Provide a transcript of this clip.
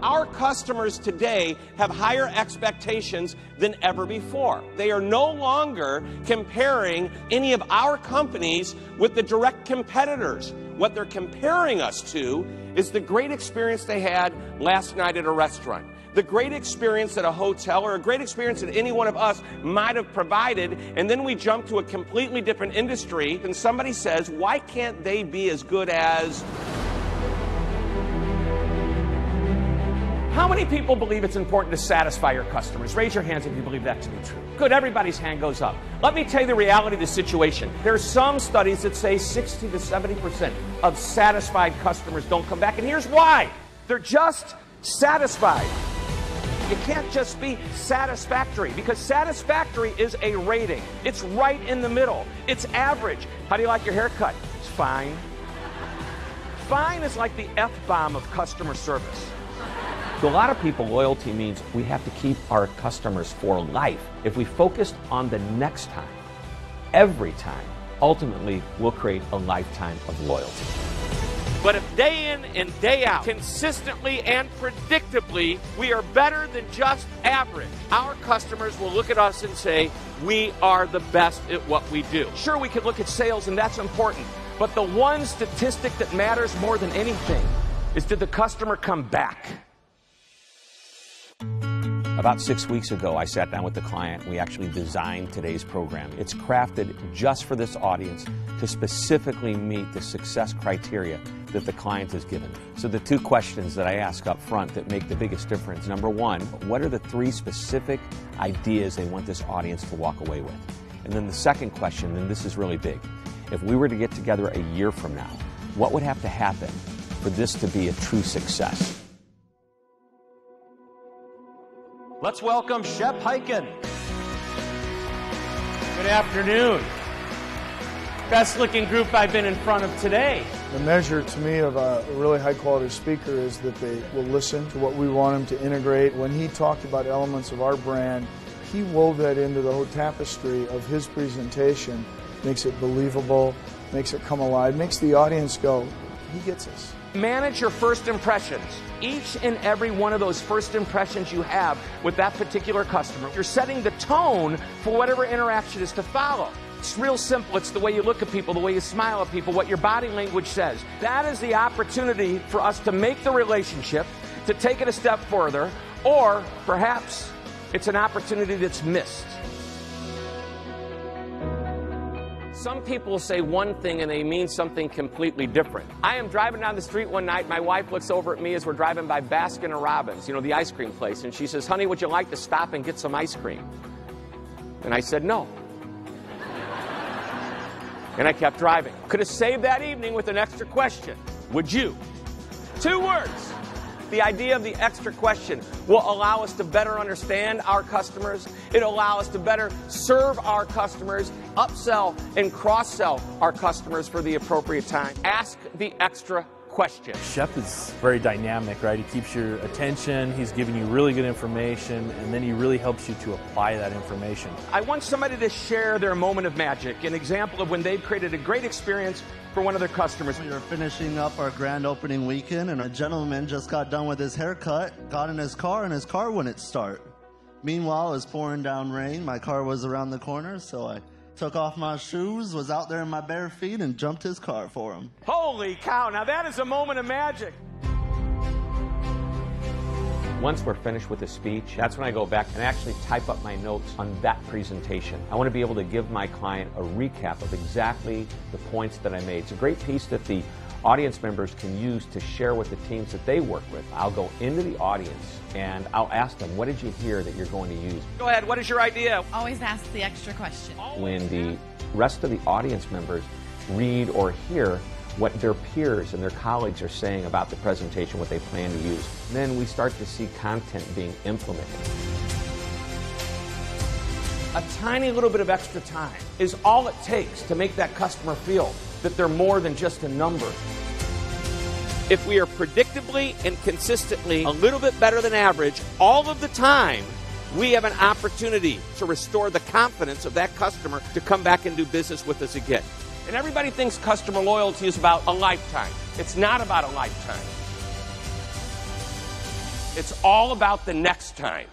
Our customers today have higher expectations than ever before. They are no longer comparing any of our companies with the direct competitors. What they're comparing us to is the great experience they had last night at a restaurant, the great experience at a hotel, or a great experience that any one of us might have provided, and then we jump to a completely different industry, and somebody says, why can't they be as good as... How many people believe it's important to satisfy your customers? Raise your hands if you believe that to be true. Good, everybody's hand goes up. Let me tell you the reality of the situation. There are some studies that say 60 to 70% of satisfied customers don't come back, and here's why. They're just satisfied. You can't just be satisfactory, because satisfactory is a rating. It's right in the middle. It's average. How do you like your haircut? It's fine. Fine is like the F-bomb of customer service. To a lot of people, loyalty means we have to keep our customers for life. If we focused on the next time, every time, ultimately we'll create a lifetime of loyalty. But if day in and day out, consistently and predictably, we are better than just average, our customers will look at us and say, we are the best at what we do. Sure, we can look at sales, and that's important, but the one statistic that matters more than anything is, did the customer come back? About 6 weeks ago, I sat down with the client. We actually designed today's program. It's crafted just for this audience to specifically meet the success criteria that the client has given. So the two questions that I ask up front that make the biggest difference. Number one, what are the 3 specific ideas they want this audience to walk away with? And then the second question, and this is really big, if we were to get together a year from now, what would have to happen for this to be a true success? Let's welcome Shep Hyken. Good afternoon. Best looking group I've been in front of today. The measure to me of a really high quality speaker is that they will listen to what we want them to integrate. When he talked about elements of our brand, he wove that into the whole tapestry of his presentation. Makes it believable, makes it come alive, makes the audience go, he gets us. Manage your first impressions. Each and every one of those first impressions you have with that particular customer, you're setting the tone for whatever interaction is to follow. It's real simple. It's the way you look at people, the way you smile at people, what your body language says. That is the opportunity for us to make the relationship, to take it a step further, or perhaps it's an opportunity that's missed. Some people say one thing and they mean something completely different. I am driving down the street one night. My wife looks over at me as we're driving by Baskin-Robbins, you know, the ice cream place, and she says, honey, would you like to stop and get some ice cream? And I said, no. And I kept driving. Could have saved that evening with an extra question. Would you? 2 words. The idea of the extra question will allow us to better understand our customers. It'll allow us to better serve our customers, upsell and cross-sell our customers for the appropriate time. Ask the extra question. Shep is very dynamic, right? He keeps your attention, he's giving you really good information, and then he really helps you to apply that information. I want somebody to share their moment of magic, an example of when they've created a great experience for one of their customers. We are finishing up our grand opening weekend, and a gentleman just got done with his haircut, got in his car, and his car wouldn't start. Meanwhile, it was pouring down rain. My car was around the corner, so I took off my shoes, was out there in my bare feet, and jumped his car for him. Holy cow, now that is a moment of magic. Once we're finished with the speech, that's when I go back and actually type up my notes on that presentation. I want to be able to give my client a recap of exactly the points that I made. It's a great piece that the audience members can use to share with the teams that they work with. I'll go into the audience and I'll ask them, what did you hear that you're going to use? Go ahead, what is your idea? Always ask the extra question. When the rest of the audience members read or hear what their peers and their colleagues are saying about the presentation, what they plan to use, then we start to see content being implemented. A tiny little bit of extra time is all it takes to make that customer feel that they're more than just a number. If we are predictably and consistently a little bit better than average all of the time, we have an opportunity to restore the confidence of that customer to come back and do business with us again. And everybody thinks customer loyalty is about a lifetime. It's not about a lifetime. It's all about the next time.